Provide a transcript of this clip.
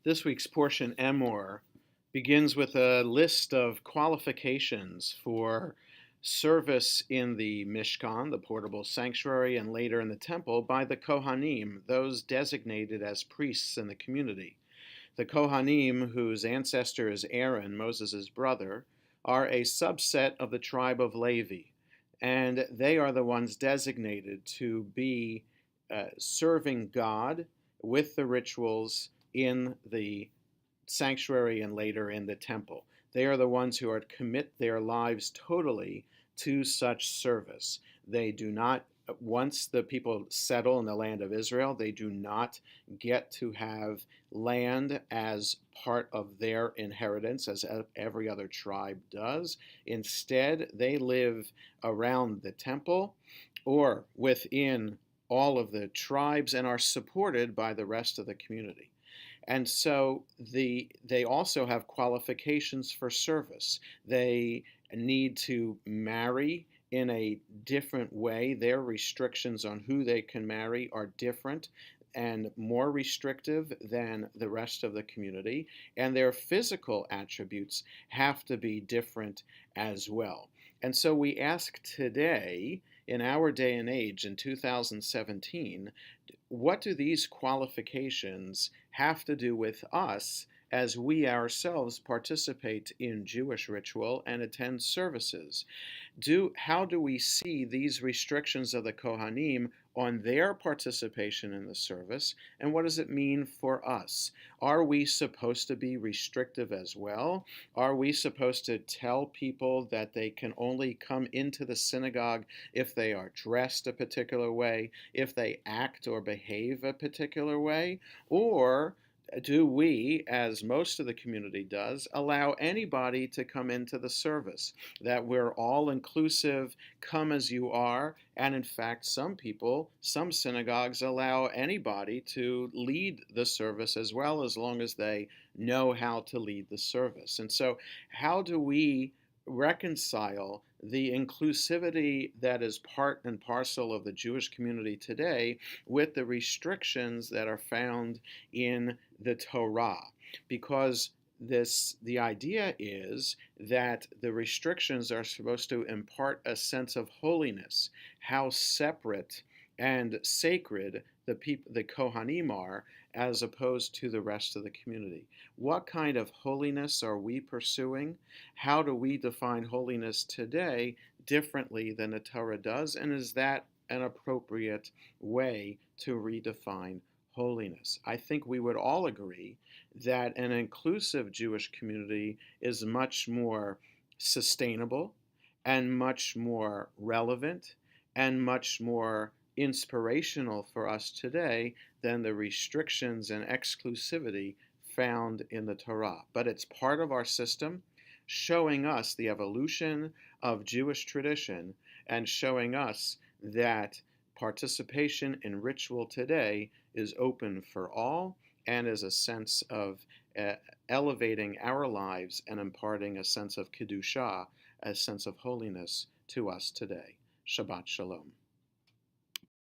This week's portion, Emor, begins with a list of qualifications for service in the Mishkan, the portable sanctuary, and later in the temple by the Kohanim, those designated as priests in the community. The Kohanim, whose ancestor is Aaron, Moses' brother, are a subset of the tribe of Levi, and they are the ones designated to be serving God with the rituals in the sanctuary and later in the temple. They are the ones who are to commit their lives totally to such service. They do not, once the people settle in the land of Israel, they do not get to have land as part of their inheritance as every other tribe does. Instead, they live around the temple or within all of the tribes and are supported by the rest of the community. And so they also have qualifications for service. They need to marry in a different way. Their restrictions on who they can marry are different and more restrictive than the rest of the community. And their physical attributes have to be different as well. And so we ask today, in our day and age, in 2017, what do these qualifications have to do with us as we ourselves participate in Jewish ritual and attend services? How do we see these restrictions of the Kohanim on their participation in the service, and what does it mean for us? Are we supposed to be restrictive as well? Are we supposed to tell people that they can only come into the synagogue if they are dressed a particular way, if they act or behave a particular way? Or do we, as most of the community does, allow anybody to come into the service? That we're all inclusive, come as you are, and in fact, some synagogues allow anybody to lead the service as well, as long as they know how to lead the service. And so, how do we reconcile the inclusivity that is part and parcel of the Jewish community today with the restrictions that are found in the Torah? Because the idea is that the restrictions are supposed to impart a sense of holiness, how separate and sacred the Kohanim are as opposed to the rest of the community. What kind of holiness are we pursuing? How do we define holiness today differently than the Torah does? And is that an appropriate way to redefine holiness? I think we would all agree that an inclusive Jewish community is much more sustainable and much more relevant and much more inspirational for us today than the restrictions and exclusivity found in the Torah. But it's part of our system, showing us the evolution of Jewish tradition and showing us that participation in ritual today is open for all and is a sense of elevating our lives and imparting a sense of Kedusha, a sense of holiness to us today. Shabbat Shalom.